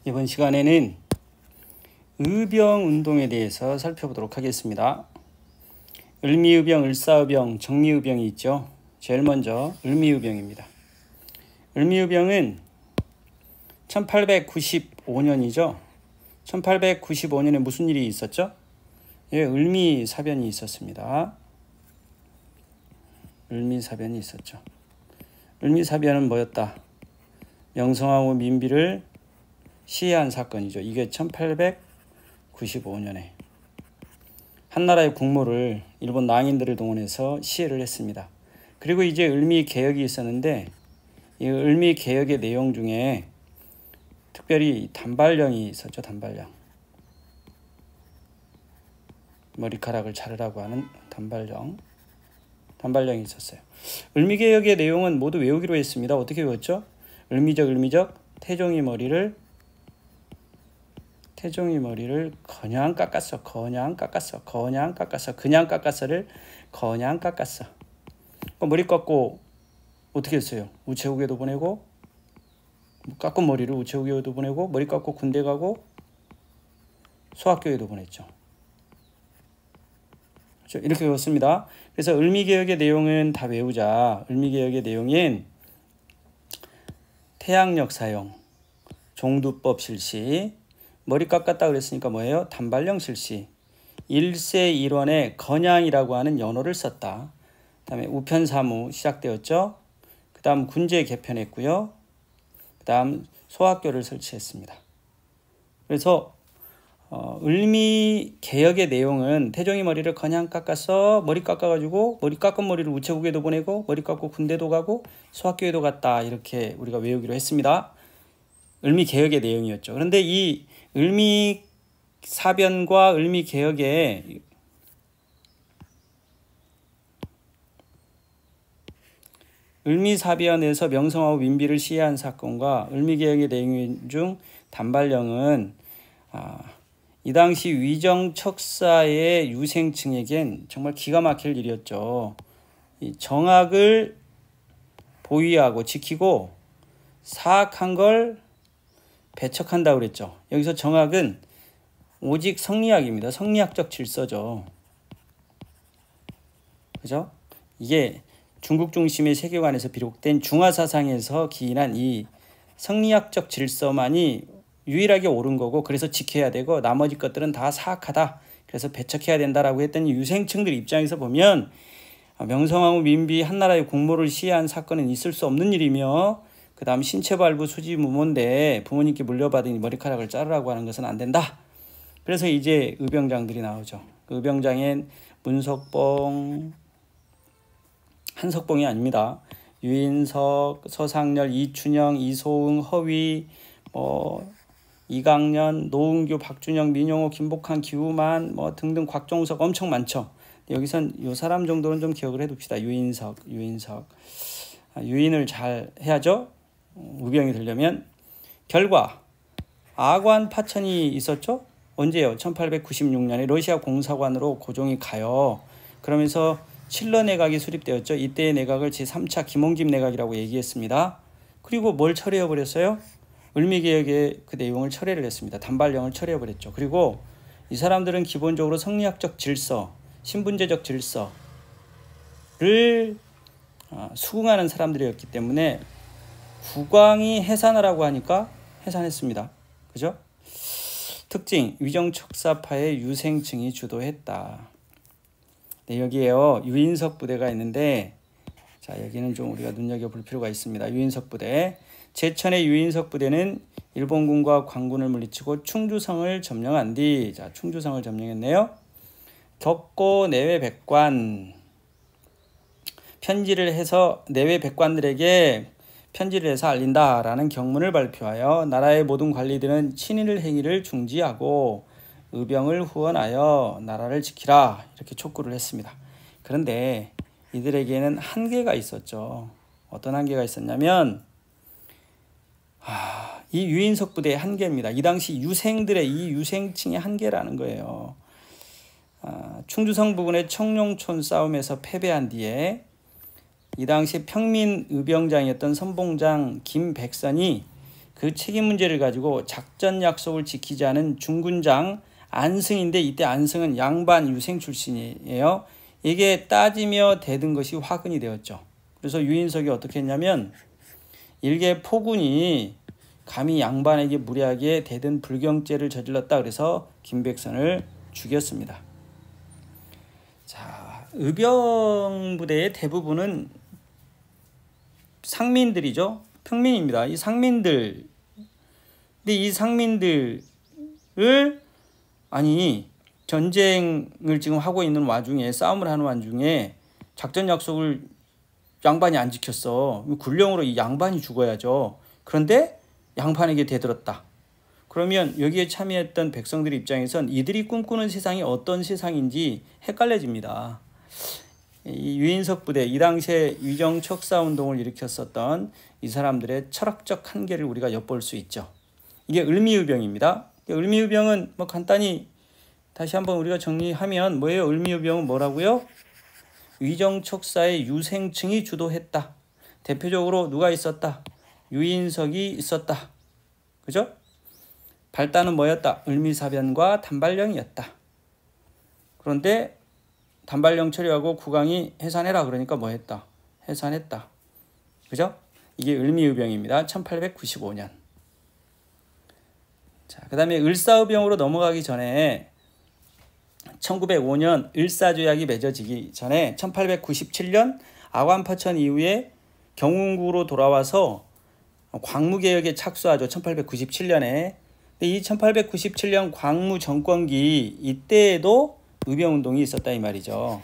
이번 시간에는 의병운동에 대해서 살펴보도록 하겠습니다. 을미의병, 을사의병, 정미의병이 있죠. 제일 먼저 을미의병입니다. 을미의병은 1895년이죠. 1895년에 무슨 일이 있었죠? 예, 을미사변이 있었습니다. 을미사변이 있었죠. 을미사변은 뭐였다? 명성황후 민비를 시해한 사건이죠. 이게 1895년에 한나라의 국모를 일본 낭인들을 동원해서 시해를 했습니다. 그리고 이제 을미개혁이 있었는데 이 을미개혁의 내용 중에 특별히 단발령이 있었죠. 단발령. 머리카락을 자르라고 하는 단발령이 있었어요. 을미개혁의 내용은 모두 외우기로 했습니다. 어떻게 외웠죠? 을미적 태종이 머리를 그냥 깎았어. 머리 깎고 어떻게 했어요? 우체국에도 보내고, 깎은 머리를 우체국에도 보내고, 머리 깎고 군대 가고 소학교에도 보냈죠. 그렇죠? 이렇게 외웠습니다. 그래서 을미개혁의 내용은 다 외우자. 을미개혁의 내용인 태양력 사용, 종두법 실시, 머리 깎았다 그랬으니까 뭐예요? 단발령 실시, 일세 일원의 건양이라고 하는 연호를 썼다. 그 다음에 우편사무 시작되었죠. 그 다음 군제 개편했고요. 그 다음 소학교를 설치했습니다. 그래서 을미개혁의 내용은 태종이 머리를 그냥 깎아서 머리 깎아가지고 머리 깎은 머리를 우체국에도 보내고 머리 깎고 군대도 가고 소학교에도 갔다, 이렇게 우리가 외우기로 했습니다. 을미개혁의 내용이었죠. 그런데 이 을미사변과 을미개혁의 을미사변에서 명성황후 민비를 시해한 사건과 을미개혁의 내용 중 단발령은 이 당시 위정척사의 유생층에겐 정말 기가 막힐 일이었죠. 이 정학을 보위하고 지키고 사악한 걸 배척한다고 그랬죠. 여기서 정학은 오직 성리학입니다. 성리학적 질서죠. 그죠? 이게 중국 중심의 세계관에서 비롯된 중화사상에서 기인한 이 성리학적 질서만이 유일하게 옳은 거고, 그래서 지켜야 되고 나머지 것들은 다 사악하다, 그래서 배척해야 된다라고 했던 유생층들 입장에서 보면 명성황후 민비 한나라의 국모를 시해한 사건은 있을 수 없는 일이며, 그 다음 신체발부 수지무모인데 부모님께 물려받은 머리카락을 자르라고 하는 것은 안 된다. 그래서 이제 의병장들이 나오죠. 의병장엔 문석봉, 한석봉이 아닙니다. 유인석, 서상렬, 이춘영, 이소응, 허위, 이강년, 노은규, 박준영, 민용호, 김복한, 기우만 등등 곽종석 엄청 많죠. 여기선 이 사람 정도는 좀 기억을 해둡시다. 유인석. 유인을 잘 해야죠. 의병이 되려면. 결과 아관 파천이 있었죠. 언제요? 1896년에 러시아 공사관으로 고종이 가요. 그러면서 칠러 내각이 수립되었죠. 이때의 내각을 제3차 김홍집 내각이라고 얘기했습니다. 그리고 뭘 철회해버렸어요? 을미개혁의 그 내용을 철회를 했습니다. 단발령을 철회해버렸죠. 그리고 이 사람들은 기본적으로 성리학적 질서, 신분제적 질서를 수긍하는 사람들이었기 때문에 국왕이 해산하라고 하니까 해산했습니다. 그죠? 특징, 위정척사파의 유생층이 주도했다. 네, 여기에요. 유인석 부대가 있는데, 자, 여기는 좀 우리가 눈여겨볼 필요가 있습니다. 유인석 부대. 제천의 유인석 부대는 일본군과 광군을 물리치고 충주성을 점령한 뒤, 자, 충주성을 점령했네요. 격고 내외 백관, 편지를 해서 내외 백관들에게 편지를 해서 알린다라는 경문을 발표하여 나라의 모든 관리들은 친일 행위를 중지하고 의병을 후원하여 나라를 지키라, 이렇게 촉구를 했습니다. 그런데 이들에게는 한계가 있었죠. 어떤 한계가 있었냐면 이 유인석 부대의 한계입니다. 이 당시 유생들의 이 유생층의 한계라는 거예요. 충주성 부근의 청룡촌 싸움에서 패배한 뒤에 이 당시 평민 의병장이었던 선봉장 김백선이 그 책임 문제를 가지고 작전 약속을 지키지 않은 중군장 안승인데, 이때 안승은 양반 유생 출신이에요. 이게 따지며 대든 것이 화근이 되었죠. 그래서 유인석이 어떻게 했냐면, 일개 포군이 감히 양반에게 무례하게 대든 불경죄를 저질렀다. 그래서 김백선을 죽였습니다. 자, 의병부대의 대부분은 상민들이죠. 평민입니다. 이 상민들, 근데 이 상민들을 전쟁을 지금 하고 있는 와중에, 싸움을 하는 와중에 작전 약속을 양반이 안 지켰어. 굴령으로 이 양반이 죽어야죠. 그런데 양반에게 대들었다. 그러면 여기에 참여했던 백성들 입장에선 이들이 꿈꾸는 세상이 어떤 세상인지 헷갈려집니다. 이 유인석 부대, 이 당시에 위정 척사 운동을 일으켰었던 이 사람들의 철학적 한계를 우리가 엿볼 수 있죠. 이게 을미의병입니다. 을미의병은 뭐 간단히 다시 한번 우리가 정리하면 뭐예요? 을미의병은 뭐라고요? 위정 척사의 유생층이 주도했다. 대표적으로 누가 있었다? 유인석이 있었다. 그죠? 발단은 뭐였다? 을미사변과 단발령이었다. 그런데 단발령 처리하고 국왕이 해산해라 그러니까 뭐 했다? 해산했다. 그죠? 이게 을미의병입니다. 1895년. 자, 그 다음에 을사의병으로 넘어가기 전에 1905년 을사조약이 맺어지기 전에 1897년 아관파천 이후에 경운궁으로 돌아와서 광무개혁에 착수하죠. 1897년에. 근데 이 1897년 광무 정권기 이때에도 의병운동이 있었다 이 말이죠.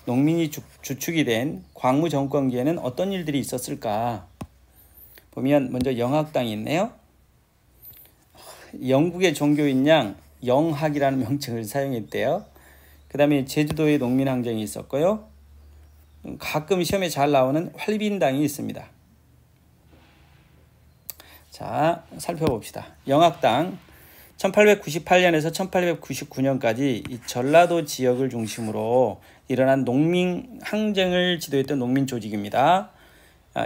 농민이 주축이 된 광무 정권기에는 어떤 일들이 있었을까? 보면 먼저 영학당이 있네요. 영국의 종교인 양 영학이라는 명칭을 사용했대요. 그 다음에 제주도에 농민항쟁이 있었고요. 가끔 시험에 잘 나오는 활빈당이 있습니다. 자, 살펴봅시다. 영학당 1898년에서 1899년까지 이 전라도 지역을 중심으로 일어난 농민항쟁을 지도했던 농민 조직입니다.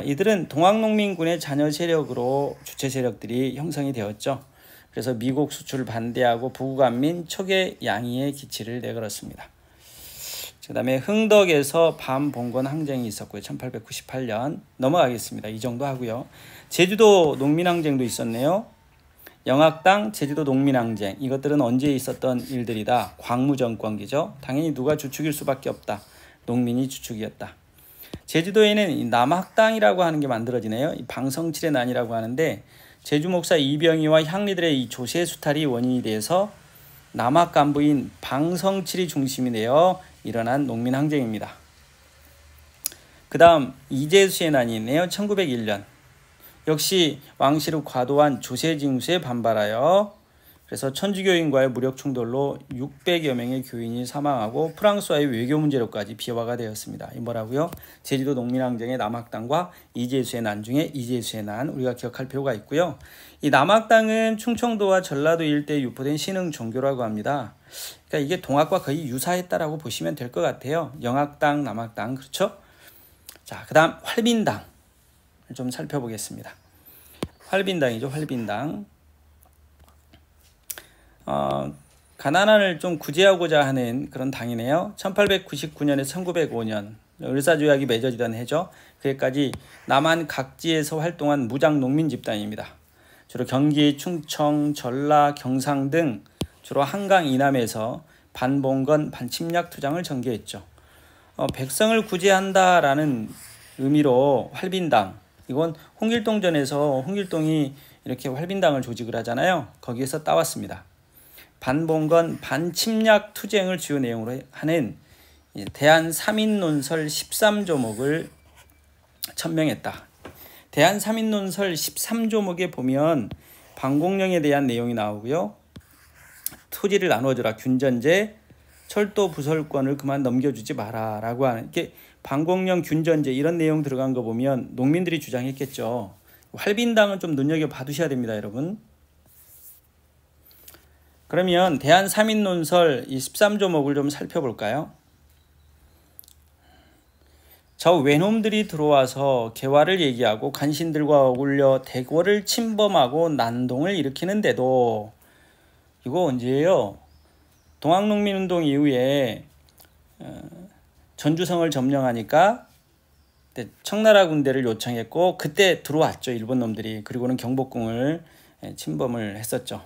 이들은 동학농민군의 자녀 세력으로 주체 세력들이 형성이 되었죠. 그래서 미국 수출을 반대하고 부국안민 초계 양의의 기치를 내걸었습니다. 그 다음에 흥덕에서 밤봉건 항쟁이 있었고요. 1898년 넘어가겠습니다. 이 정도 하고요. 제주도 농민항쟁도 있었네요. 영학당, 제주도 농민항쟁, 이것들은 언제 있었던 일들이다. 광무정권기죠. 당연히 누가 주축일 수밖에 없다. 농민이 주축이었다. 제주도에는 이 남학당이라고 하는 게 만들어지네요. 이 방성칠의 난이라고 하는데 제주 목사 이병희와 향리들의 이 조세 수탈이 원인이 돼서 남학 간부인 방성칠이 중심이 되어 일어난 농민항쟁입니다. 그 다음 이재수의 난이 있네요. 1901년. 역시 왕실의 과도한 조세 징수에 반발하여 그래서 천주교인과의 무력 충돌로 600여 명의 교인이 사망하고 프랑스와의 외교 문제로까지 비화가 되었습니다. 이 뭐라고요? 제주도 농민항쟁의 남학당과 이재수의 난 중에 이재수의 난 우리가 기억할 필요가 있고요. 이 남학당은 충청도와 전라도 일대에 유포된 신흥 종교라고 합니다. 그러니까 이게 동학과 거의 유사했다라고 보시면 될 것 같아요. 영학당, 남학당, 그렇죠? 자, 그 다음 활빈당 좀 살펴보겠습니다. 활빈당이죠. 활빈당. 가나안을 좀 구제하고자 하는 그런 당이네요. 1899년에 1905년 을사조약이 맺어지던 해죠. 그때까지 남한 각지에서 활동한 무장 농민 집단입니다. 주로 경기, 충청, 전라, 경상 등 주로 한강 이남에서 반봉건, 반침략 투쟁을 전개했죠. 백성을 구제한다라는 의미로 활빈당, 이건 홍길동전에서 홍길동이 이렇게 활빈당을 조직을 하잖아요. 거기에서 따왔습니다. 반봉건, 반침략 투쟁을 주요 내용으로 하는 대한삼인논설 13조목을 천명했다. 대한삼인논설 13조목에 보면 방공령에 대한 내용이 나오고요. 토지를 나눠주라, 균전제, 철도 부설권을 그만 넘겨주지 마라 라고 하는 게 방공령, 균전제 이런 내용 들어간 거 보면 농민들이 주장했겠죠. 활빈당은 좀 눈여겨봐 두셔야 됩니다, 여러분. 그러면 대한삼인논설 이 13조목을 좀 살펴볼까요? 저 외놈들이 들어와서 개화를 얘기하고 간신들과 어울려 대궐을 침범하고 난동을 일으키는데도 이거 언제예요? 동학농민운동 이후에 전주성을 점령하니까 청나라 군대를 요청했고 그때 들어왔죠. 일본 놈들이. 그리고는 경복궁을 침범을 했었죠.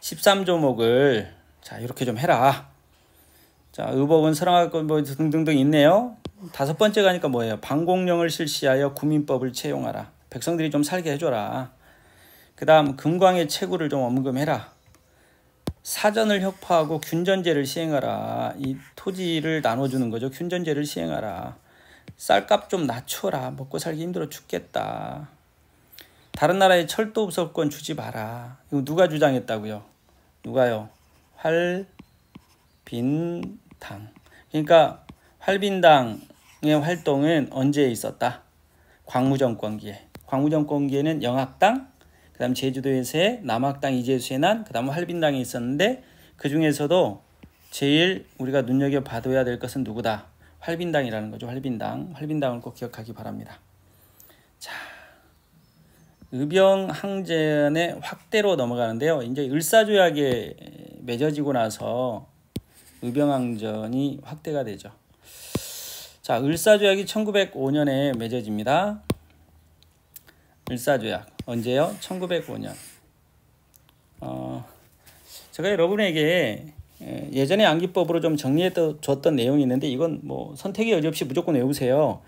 13조목을 자 이렇게 좀 해라. 자 의복은 설왕할 것 뭐 등등등 있네요. 5번째 가니까 뭐예요? 방공령을 실시하여 구민법을 채용하라. 백성들이 좀 살게 해줘라. 그 다음 금광의 채굴을 좀 엄금해라. 사전을 혁파하고 균전제를 시행하라. 이 토지를 나눠주는 거죠. 균전제를 시행하라. 쌀값 좀 낮춰라. 먹고 살기 힘들어 죽겠다. 다른 나라에 철도 우선권 주지 마라. 이거 누가 주장했다고요? 누가요? 활빈당. 그러니까 활빈당의 활동은 언제 있었다? 광무정권기에. 광무정권기에는 영학당, 그 다음 제주도에서의 남학당 이재수의 난, 그 다음 활빈당이 있었는데 그 중에서도 제일 우리가 눈여겨봐둬야 될 것은 누구다? 활빈당이라는 거죠. 활빈당을 꼭 기억하기 바랍니다. 자, 의병항전의 확대로 넘어가는데요. 이제 을사조약에 맺어지고 나서 의병항전이 확대가 되죠. 자, 을사조약이 1905년에 맺어집니다. 을사조약 언제요? 1905년. 제가 여러분에게 예전에 암기법으로 좀 정리해 줬던 내용이 있는데 이건 뭐 선택의 여지 없이 무조건 외우세요.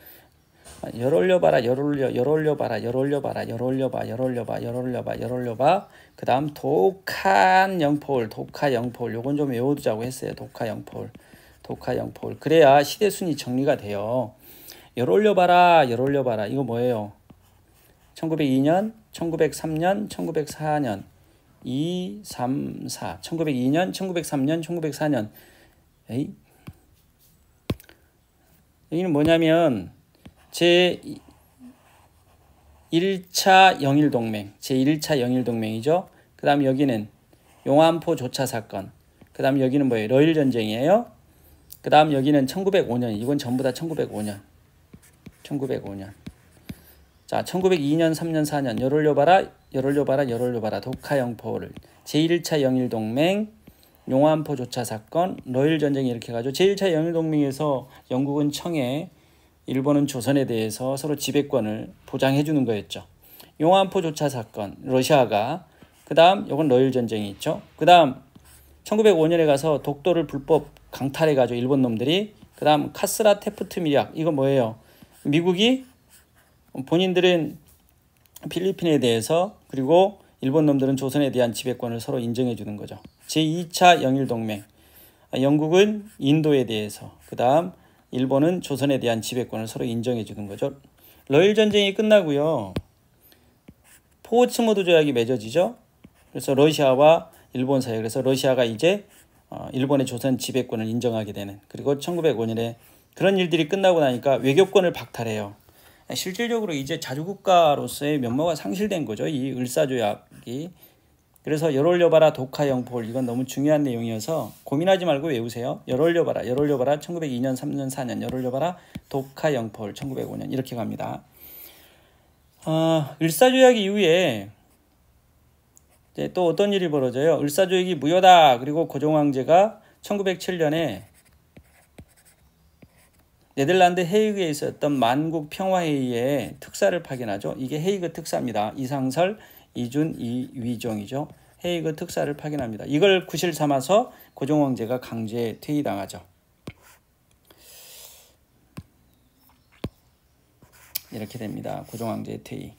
열 올려봐라, 열 올려봐라, 열 올려봐라, 열 올려봐, 열 올려봐, 열 올려봐, 열 올려봐. 그 다음 독한 영포울, 독하 영포울. 요건 좀 외워두자고 했어요. 독하 영포울, 독하 영포울. 그래야 시대순위 정리가 돼요. 열 올려봐라, 열 올려봐라. 이거 뭐예요? 1902년, 1903년, 1904년, 2, 3, 4. 1902년, 1903년, 1904년. 에이? 여기는 뭐냐면 제1차 영일동맹, 제1차 영일동맹이죠. 그 다음 여기는 용안포 조차 사건. 그 다음 여기는 뭐예요? 러일전쟁이에요. 그 다음 여기는 1905년. 이건 전부 다 1905년. 1905년. 자, 1902년, 3년, 4년. 열 올려봐라, 열 올려봐라, 열 올려봐라. 독하영포를. 제1차 영일동맹, 용안포 조차 사건, 러일전쟁이 이렇게 가죠. 제1차 영일동맹에서 영국은 청해, 일본은 조선에 대해서 서로 지배권을 보장해 주는 거였죠. 용안포 조차 사건, 러시아가. 그 다음 이건 러일전쟁이 있죠. 그 다음 1905년에 가서 독도를 불법 강탈해 가죠. 일본 놈들이. 그 다음 카스라 테프트 밀약. 이거 뭐예요? 미국이 본인들은 필리핀에 대해서 그리고 일본 놈들은 조선에 대한 지배권을 서로 인정해 주는 거죠. 제2차 영일동맹. 영국은 인도에 대해서, 그 다음 일본은 조선에 대한 지배권을 서로 인정해 주는 거죠. 러일전쟁이 끝나고요. 포츠모드 조약이 맺어지죠. 그래서 러시아와 일본 사이, 그래서 러시아가 이제 일본의 조선 지배권을 인정하게 되는. 그리고 1905년에 그런 일들이 끝나고 나니까 외교권을 박탈해요. 실질적으로 이제 자주국가로서의 면모가 상실된 거죠. 이 을사조약이. 그래서 열 올려봐라, 독하영포울. 이건 너무 중요한 내용이어서 고민하지 말고 외우세요. 열 올려봐라, 열 올려봐라. 1902년, 3년, 4년. 열 올려봐라, 독하영포울. 1905년. 이렇게 갑니다. 을사조약 이후에 이제 또 어떤 일이 벌어져요? 을사조약이 무효다. 그리고 고종황제가 1907년에 네덜란드 헤이그에 있었던 만국 평화회의에 특사를 파견하죠. 이게 헤이그 특사입니다. 이상설, 이준, 이위종이죠. 헤이그 특사를 파견합니다. 이걸 구실 삼아서 고종황제가 강제 퇴위당하죠. 이렇게 됩니다. 고종황제의 퇴위.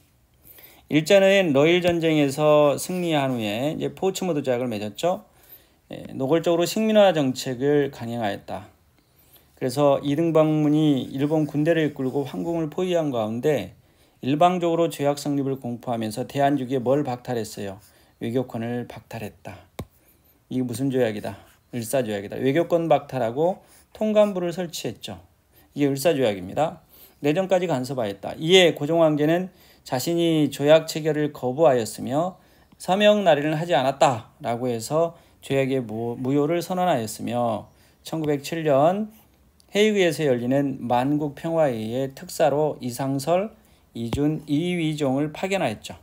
일제는 러일 전쟁에서 승리한 후에 이제 포츠모드 조약을 맺었죠. 노골적으로 식민화 정책을 강행하였다. 그래서 이등방문이 일본 군대를 이끌고 황궁을 포위한 가운데 일방적으로 조약 성립을 공포하면서 대한주기에 뭘 박탈했어요? 외교권을 박탈했다. 이게 무슨 조약이다? 을사조약이다. 외교권 박탈하고 통감부를 설치했죠. 이게 을사조약입니다. 내전까지 간섭하였다. 이에 고종황제는 자신이 조약 체결을 거부하였으며 서명 날인을 하지 않았다라고 해서 조약의 무효를 선언하였으며 1907년 헤이그에서 열리는 만국평화회의의 특사로 이상설, 이준, 이위종을 파견하였죠.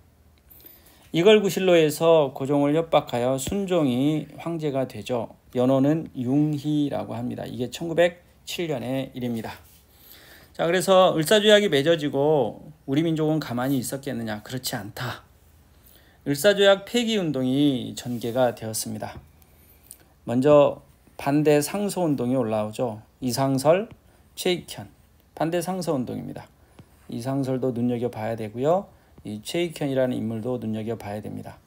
이걸 구실로 해서 고종을 협박하여 순종이 황제가 되죠. 연호는 융희라고 합니다. 이게 1907년의 일입니다. 자, 그래서 을사조약이 맺어지고 우리 민족은 가만히 있었겠느냐? 그렇지 않다. 을사조약 폐기운동이 전개가 되었습니다. 먼저 반대 상소운동이 올라오죠. 이상설, 최익현 반대 상소운동입니다. 이상설도 눈여겨봐야 되고요. 이 최익현이라는 인물도 눈여겨봐야 됩니다.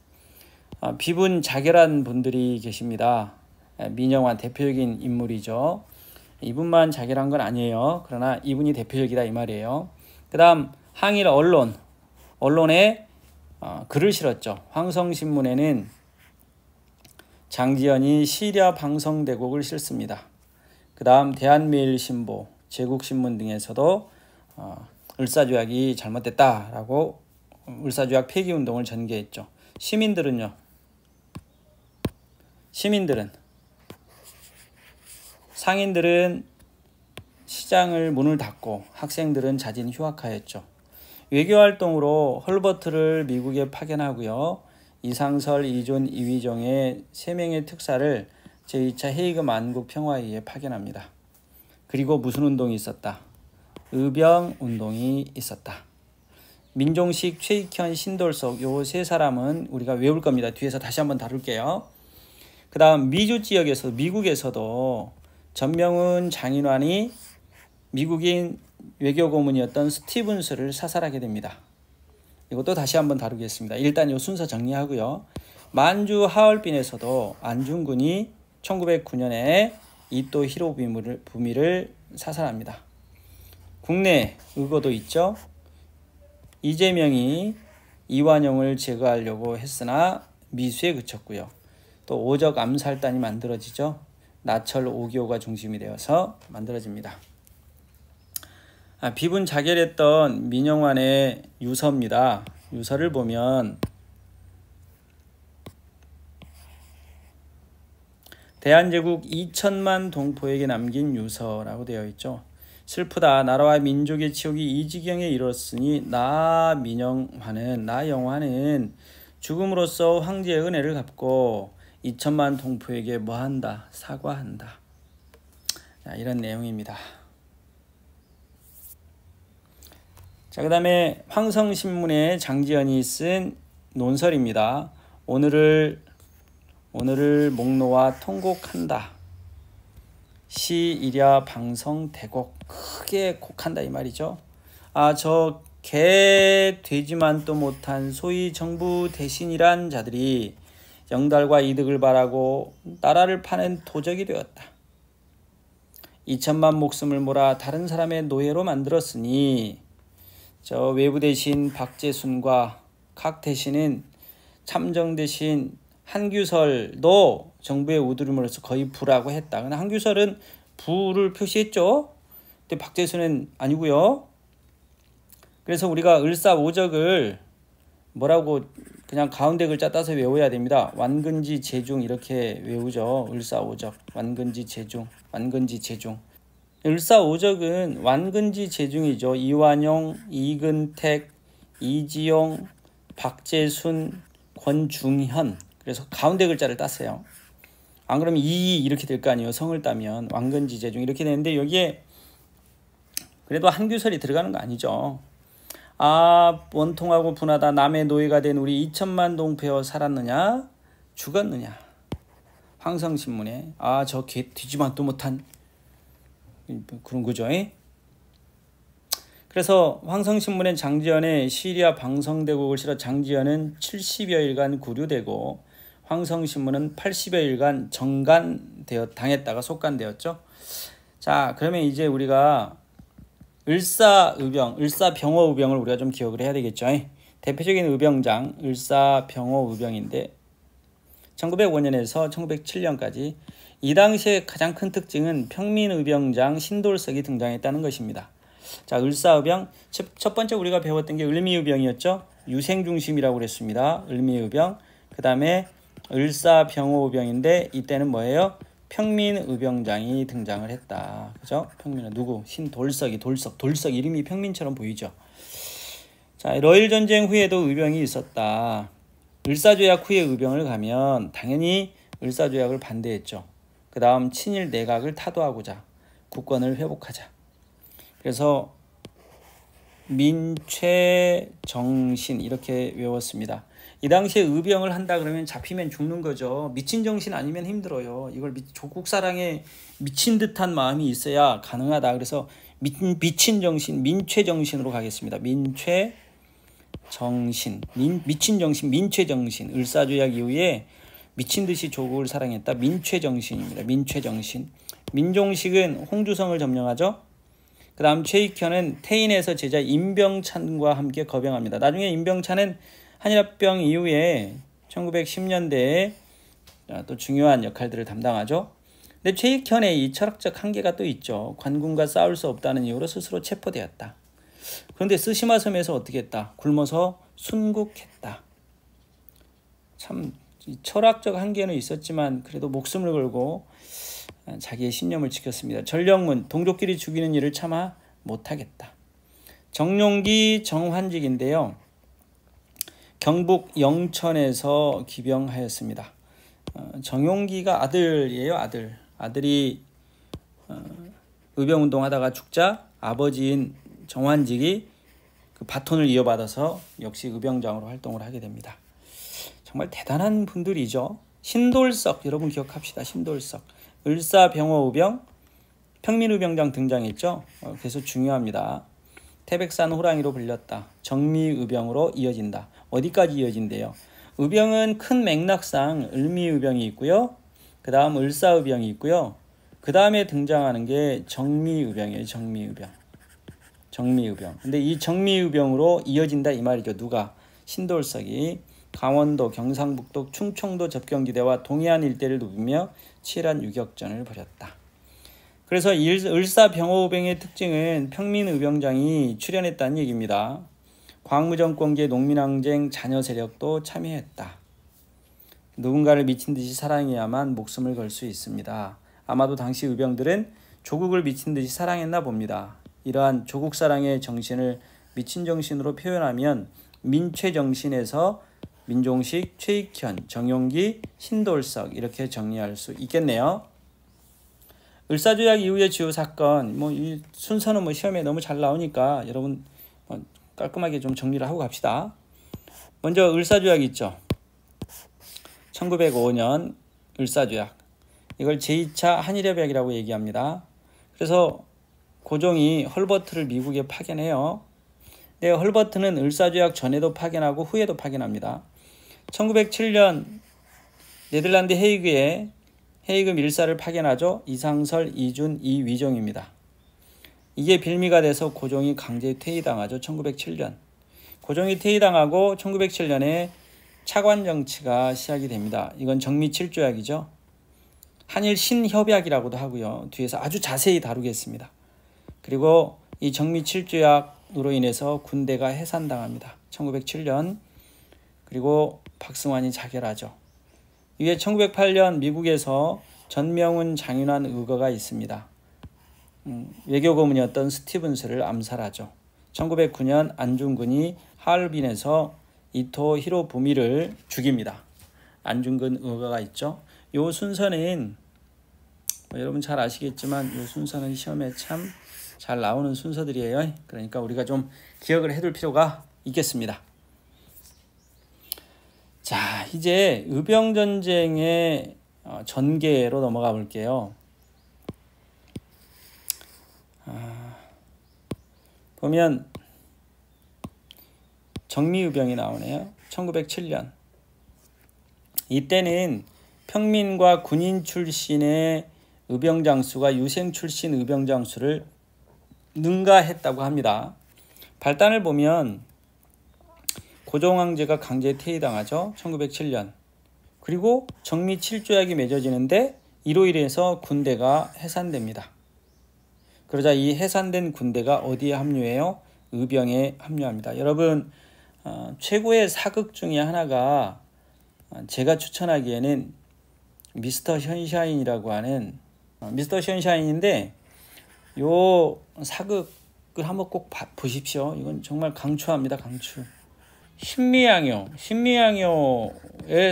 비분자결한 분들이 계십니다. 민영환 대표적인 인물이죠. 이분만 자결한 건 아니에요. 그러나 이분이 대표적이다 이 말이에요. 그 다음 항일 언론에 글을 실었죠. 황성신문에는 장지연이 시리아 방성대국을 실습니다. 그 다음 대한매일신보, 제국신문 등에서도 을사조약이 잘못됐다라고 을사조약 폐기운동을 전개했죠. 시민들은 상인들은 시장을 문을 닫고 학생들은 자진 휴학하였죠. 외교활동으로 헐버트를 미국에 파견하고요. 이상설, 이준, 이위종의 3명의 특사를 제2차 헤이그 만국평화회의에 파견합니다. 그리고 무슨 운동이 있었다? 의병운동이 있었다. 민종식, 최익현, 신돌석 요 3사람은 우리가 외울 겁니다. 뒤에서 다시 한번 다룰게요. 그 다음 미주 지역에서 미국에서도 전명훈 장인환이 미국인 외교고문이었던 스티븐스를 사살하게 됩니다. 이것도 다시 한번 다루겠습니다. 일단 이 순서 정리하고요. 만주 하얼빈에서도 안중근이 1909년에 이토 히로부미를 사살합니다. 국내 의거도 있죠. 이재명이 이완용을 제거하려고 했으나 미수에 그쳤고요. 또 오적 암살단이 만들어지죠. 나철 5.25가 중심이 되어서 만들어집니다. 비분자결했던 민영환의 유서입니다. 유서를 보면 대한제국 2천만 동포에게 남긴 유서라고 되어 있죠. 슬프다. 나라와 민족의 치욕이 이 지경에 이르렀으니 나 영화는 죽음으로써 황제의 은혜를 갚고 2천만 동포에게 뭐한다? 사과한다. 자, 이런 내용입니다. 자, 그 다음에 황성신문의 장지연이 쓴 논설입니다. 오늘을 목놓아 통곡한다. 시이랴 방성대곡. 크게 곡한다 이 말이죠. 저 개 되지만도 못한 소위 정부 대신이란 자들이 영달과 이득을 바라고 나라를 파는 도적이 되었다. 2천만 목숨을 몰아 다른 사람의 노예로 만들었으니 저 외부 대신 박재순과 각 대신은 참정 대신 한규설도 정부의 우두림으로써 거의 부라고 했다. 근데 한규설은 부를 표시했죠. 근데 박재순은 아니고요. 그래서 우리가 을사오적을 뭐라고 그냥 가운데 글자 따서 외워야 됩니다. 완근지 제중 이렇게 외우죠. 을사오적, 완근지 제중, 완근지 제중. 을사오적은 완근지 제중이죠. 이완용, 이근택, 이지용, 박재순, 권중현. 그래서 가운데 글자를 땄어요. 안 그러면 이렇게 될 거 아니에요. 성을 따면 완근지 제중 이렇게 되는데 여기에 그래도 한규설이 들어가는 거 아니죠. 원통하고 분하다. 남의 노예가 된 우리 2천만 동포여 살았느냐 죽었느냐. 황성신문에 저 개 뒤지만도 못한 그런 거죠. 그래서 황성신문엔 장지연의 시리아 방성대국을 실어 장지연은 70여일간 구류되고 황성신문은 80여일간 당했다가 속간되었죠. 자, 그러면 이제 우리가 을사병호의병을 우리가 좀 기억을 해야 되겠죠. 대표적인 의병장 을사병호의병인데 1905년에서 1907년까지 이 당시에 가장 큰 특징은 평민의병장 신돌석이 등장했다는 것입니다. 자, 을사의병 첫 번째 우리가 배웠던 게 을미의병이었죠. 유생중심이라고 그랬습니다. 을미의병. 그 다음에 을사병호의병인데 이때는 뭐예요? 평민의병장이 등장을 했다. 그죠? 평민은 누구? 신돌석이 돌석 이름이 평민처럼 보이죠. 자, 러일 전쟁 후에도 의병이 있었다. 을사조약 후에 의병을 가면 당연히 을사조약을 반대했죠. 그 다음 친일 내각을 타도하고자 국권을 회복하자. 그래서 민최정신 이렇게 외웠습니다. 이 당시에 의병을 한다 그러면 잡히면 죽는 거죠. 미친 정신 아니면 힘들어요. 이걸 조국 사랑에 미친 듯한 마음이 있어야 가능하다. 그래서 미친 정신, 민최정신으로 가겠습니다. 민최정신, 미친 정신, 민최정신. 을사조약 이후에 미친 듯이 조국을 사랑했다. 민최정신입니다. 민최정신. 민종식은 홍주성을 점령하죠. 그 다음 최익현은 태인에서 제자 임병찬과 함께 거병합니다. 나중에 임병찬은 한일합병 이후에 1910년대에 또 중요한 역할들을 담당하죠. 근데 최익현의 이 철학적 한계가 또 있죠. 관군과 싸울 수 없다는 이유로 스스로 체포되었다. 그런데 쓰시마 섬에서 어떻게 했다? 굶어서 순국했다. 참 철학적 한계는 있었지만 그래도 목숨을 걸고 자기의 신념을 지켰습니다. 전령문, 동족끼리 죽이는 일을 참아 못하겠다. 정용기, 정환직인데요. 경북 영천에서 기병하였습니다. 정용기가 아들이에요. 아들이 의병운동하다가 죽자 아버지인 정환직이 그 바톤을 이어받아서 역시 의병장으로 활동을 하게 됩니다. 정말 대단한 분들이죠. 신돌석, 여러분 기억합시다. 신돌석. 을사병어의병, 평민의병장 등장했죠. 그래서 중요합니다. 태백산 호랑이로 불렸다. 정미의병으로 이어진다. 어디까지 이어진대요? 의병은 큰 맥락상 을미의병이 있고요. 그 다음 을사의병이 있고요. 그 다음에 등장하는 게 정미의병이에요. 정미의병. 근데 이 정미의병으로 이어진다 이 말이죠. 누가? 신돌석이 강원도, 경상북도, 충청도 접경지대와 동해안 일대를 누비며 치열한 유격전을 벌였다. 그래서 을사병어의병의 특징은 평민의병장이 출연했다는 얘기입니다. 광무정권기의 농민항쟁 잔여 세력도 참여했다. 누군가를 미친 듯이 사랑해야만 목숨을 걸 수 있습니다. 아마도 당시 의병들은 조국을 미친 듯이 사랑했나 봅니다. 이러한 조국 사랑의 정신을 미친 정신으로 표현하면 민최정신에서 민종식, 최익현, 정용기, 신돌석 이렇게 정리할 수 있겠네요. 을사조약 이후의 주요 사건, 이 순서는 시험에 너무 잘 나오니까 여러분 깔끔하게 좀 정리를 하고 갑시다. 먼저 을사조약 있죠. 1905년 을사조약. 이걸 제2차 한일협약이라고 얘기합니다. 그래서 고종이 헐버트를 미국에 파견해요. 근데 헐버트는 을사조약 전에도 파견하고 후에도 파견합니다. 1907년 네덜란드 헤이그 밀사를 파견하죠. 이상설, 이준, 이위종입니다. 이게 빌미가 돼서 고종이 강제 퇴위당하죠. 1907년. 고종이 퇴위당하고 1907년에 차관 정치가 시작이 됩니다. 이건 정미 7조약이죠. 한일 신협약이라고도 하고요. 뒤에서 아주 자세히 다루겠습니다. 그리고 이 정미 7조약으로 인해서 군대가 해산당합니다. 1907년. 그리고 박승환이 자결하죠. 이게 1908년 미국에서 전명훈 장윤환 의거가 있습니다. 외교고문이었던 스티븐스를 암살하죠. 1909년 안중근이 하얼빈에서 이토 히로부미를 죽입니다. 안중근 의거가 있죠. 이 순서는 여러분 잘 아시겠지만 이 순서는 시험에 참 잘 나오는 순서들이에요. 그러니까 우리가 좀 기억을 해둘 필요가 있겠습니다. 자, 이제 의병전쟁의 전개로 넘어가 볼게요. 보면 정미의병이 나오네요. 1907년. 이때는 평민과 군인 출신의 의병장수가 유생 출신 의병장수를 능가했다고 합니다. 발단을 보면 고종황제가 강제 퇴위당하죠. 1907년. 그리고 정미 7조약이 맺어지는데 이로 인해서 군대가 해산됩니다. 그러자 이 해산된 군대가 어디에 합류해요? 의병에 합류합니다. 여러분 최고의 사극 중에 하나가 제가 추천하기에는 미스터 션샤인이라고 하는 미스터 션샤인인데 요 사극을 한번 꼭 보십시오. 이건 정말 강추합니다. 강추. 신미양요의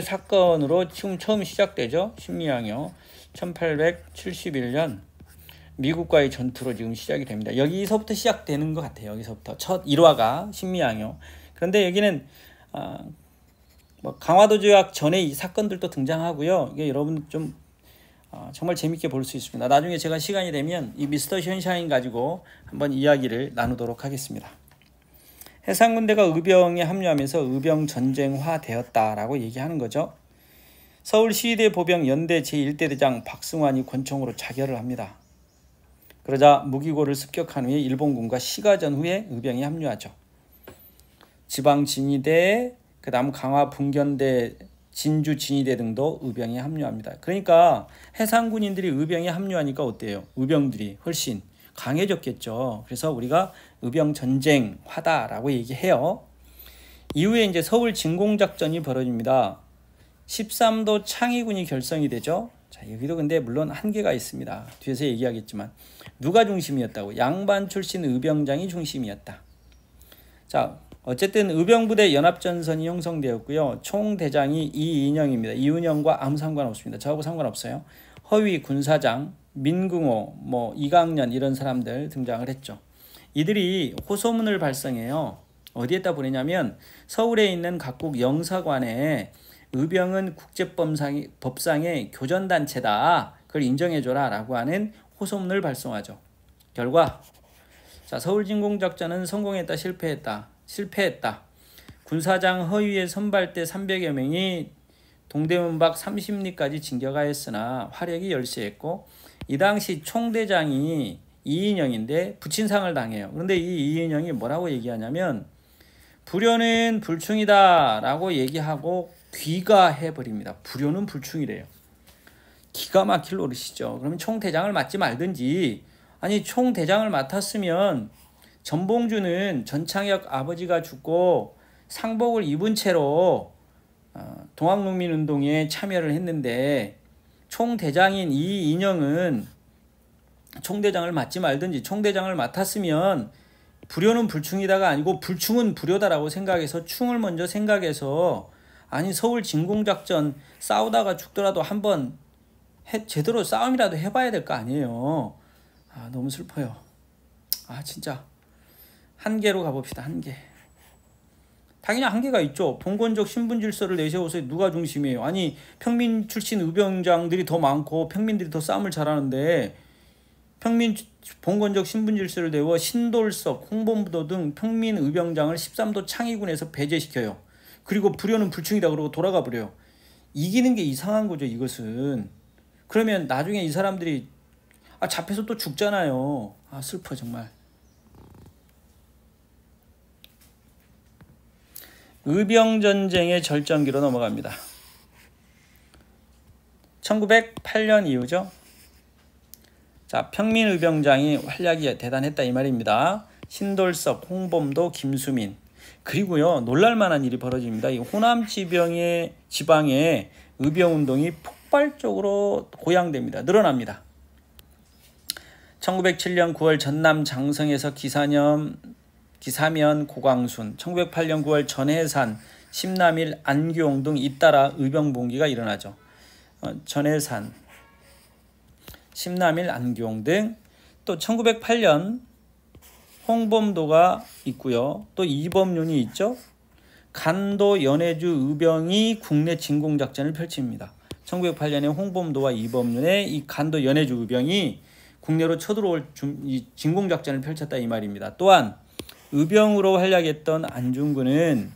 사건으로 지금 처음 시작되죠. 신미양요 1871년 미국과의 전투로 지금 시작이 됩니다. 여기서부터 시작되는 것 같아요. 여기서부터 첫 1화가 신미양요. 그런데 여기는 뭐 강화도 조약 전에 이 사건들도 등장하고요. 이게 여러분 좀 정말 재밌게 볼 수 있습니다. 나중에 제가 시간이 되면 이 미스터 션샤인 가지고 한번 이야기를 나누도록 하겠습니다. 해상군대가 의병에 합류하면서 의병 전쟁화 되었다라고 얘기하는 거죠. 서울시위대 보병 연대 제1대대장 박승환이 권총으로 자결을 합니다. 그러자 무기고를 습격한 후에 일본군과 시가전 후에 의병이 합류하죠. 지방진위대, 그 다음 강화 분견대, 진주 진위대 등도 의병에 합류합니다. 그러니까 해상군인들이 의병에 합류하니까 어때요? 의병들이 훨씬 강해졌겠죠. 그래서 우리가 의병 전쟁화다라고 얘기해요. 이후에 이제 서울 진공작전이 벌어집니다. 13도 창의군이 결성이 되죠. 자, 여기도 근데 물론 한계가 있습니다. 뒤에서 얘기하겠지만 누가 중심이었다고? 양반 출신 의병장이 중심이었다. 자, 어쨌든 의병부대 연합전선이 형성되었고요. 총대장이 이인영입니다. 이은영과 아무 상관없습니다. 저하고 상관없어요. 허위 군사장, 민궁호, 뭐 이강년 이런 사람들 등장을 했죠. 이들이 호소문을 발송해요. 어디에다 보내냐면 서울에 있는 각국 영사관에 의병은 국제법상의 교전단체다. 그걸 인정해줘라 라고 하는 호소문을 발송하죠. 결과 자, 서울진공작전은 성공했다 실패했다. 군사장 허위의 선발대 300여 명이 동대문 밖 30리까지 진격하였으나 화력이 열세했고 이 당시 총대장이 이인영인데 부친상을 당해요. 그런데 이 이인영이 뭐라고 얘기하냐면 불효는 불충이다 라고 얘기하고 귀가해버립니다. 불효는 불충이래요. 기가 막힐 노릇이죠. 그러면 총대장을 맡지 말든지, 아니 총대장을 맡았으면 전봉주는 전창혁 아버지가 죽고 상복을 입은 채로 동학농민운동에 참여를 했는데 총대장인 이인영은 총대장을 맡지 말든지, 총대장을 맡았으면 불효는 불충이다가 아니고 불충은 불효다라고 생각해서 충을 먼저 생각해서, 아니 서울 진공작전 싸우다가 죽더라도 한번 제대로 싸움이라도 해봐야 될 거 아니에요. 너무 슬퍼요. 진짜 한계로 가봅시다. 한계. 당연히 한계가 있죠. 봉건적 신분질서를 내세워서 누가 중심이에요? 아니 평민 출신 의병장들이 더 많고 평민들이 더 싸움을 잘하는데 평민 봉건적 신분질서를 내워 신돌석, 홍범부도 등 평민 의병장을 13도 창의군에서 배제시켜요. 그리고 불효는 불충이다 그러고 돌아가 버려요. 이기는 게 이상한 거죠. 이것은. 그러면 나중에 이 사람들이 잡혀서 또 죽잖아요. 슬퍼 정말. 의병전쟁의 절정기로 넘어갑니다. 1908년 이후죠. 자, 평민의병장이 활약이 대단했다 이 말입니다. 신돌석, 홍범도, 김수민. 그리고요, 놀랄만한 일이 벌어집니다. 이 호남 지방의 의병운동이 폭발적으로 고양됩니다. 늘어납니다. 1907년 9월 전남 장성에서 기사면 고광순, 1908년 9월 전해산, 심남일, 안교용 등 잇따라 의병봉기가 일어나죠. 전해산, 심남일, 안교용 등, 또 1908년 홍범도가 있고요. 또 이범윤이 있죠. 간도 연해주 의병이 국내 진공작전을 펼칩니다. 1908년에 홍범도와 이범윤의 이 간도 연해주 의병이 국내로 쳐들어올 진공작전을 펼쳤다 이 말입니다. 또한 의병으로 활약했던 안중근은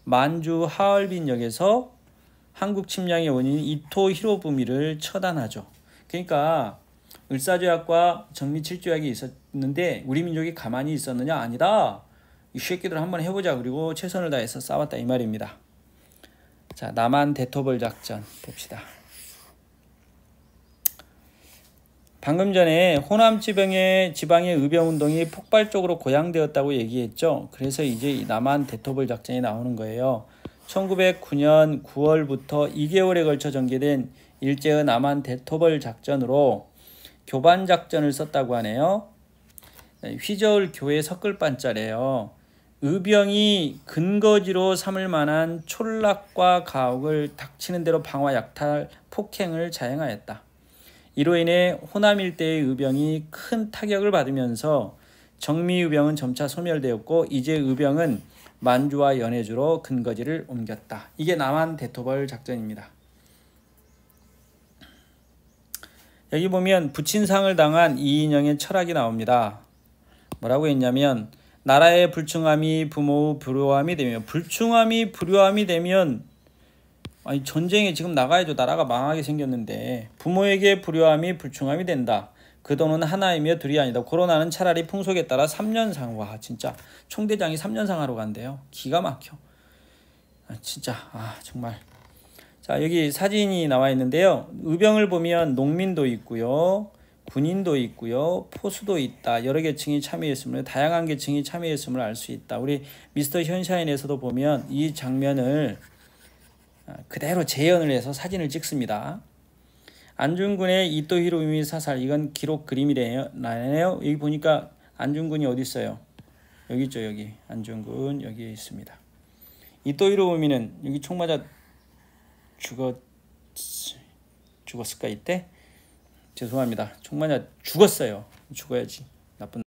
만주 하얼빈역에서 한국 침략의 원인인 이토 히로부미를 처단하죠. 그러니까 을사조약과 정미칠조약이 있었는데 우리 민족이 가만히 있었느냐? 아니다. 이 새끼들 한번 해보자. 그리고 최선을 다해서 싸웠다 이 말입니다. 자, 남한 대토벌 작전 봅시다. 방금 전에 호남 지방의 의병운동이 폭발적으로 고양되었다고 얘기했죠. 그래서 이제 이 남한 대토벌 작전이 나오는 거예요. 1909년 9월부터 2개월에 걸쳐 전개된 일제의 남한 대토벌 작전으로 교반 작전을 썼다고 하네요. 휘저을 교회 석글반자래요. 의병이 근거지로 삼을 만한 촌락과 가옥을 닥치는 대로 방화 약탈 폭행을 자행하였다. 이로 인해 호남 일대의 의병이 큰 타격을 받으면서 정미 의병은 점차 소멸되었고 이제 의병은 만주와 연해주로 근거지를 옮겼다. 이게 남한 대토벌 작전입니다. 여기 보면 부친상을 당한 이인영의 철학이 나옵니다. 뭐라고 했냐면 나라의 불충함이 부모의 불효함이 되며 불충함이 불효함이 되면 아니 전쟁에 지금 나가야죠. 나라가 망하게 생겼는데 부모에게 불효함이 불충함이 된다. 그 돈은 하나이며 둘이 아니다. 코로나는 차라리 풍속에 따라 3년상. 와 진짜 총대장이 3년상 하러 간대요. 기가 막혀. 진짜 정말. 자 여기 사진이 나와 있는데요. 의병을 보면 농민도 있고요. 군인도 있고요. 포수도 있다. 여러 계층이 참여했음을 다양한 계층이 참여했음을 알 수 있다. 우리 미스터 현샤인에서도 보면 이 장면을 그대로 재현을 해서 사진을 찍습니다. 안중근의 이토 히로부미 사살 이건 기록 그림이래요. 여기 보니까 안중근이 어디 있어요? 여기 있죠. 여기 안중근 여기에 있습니다. 이토 히로부미는 여기 총 맞아 죽었을까 이때? 죄송합니다. 총 맞아 죽었어요. 죽어야지. 나쁜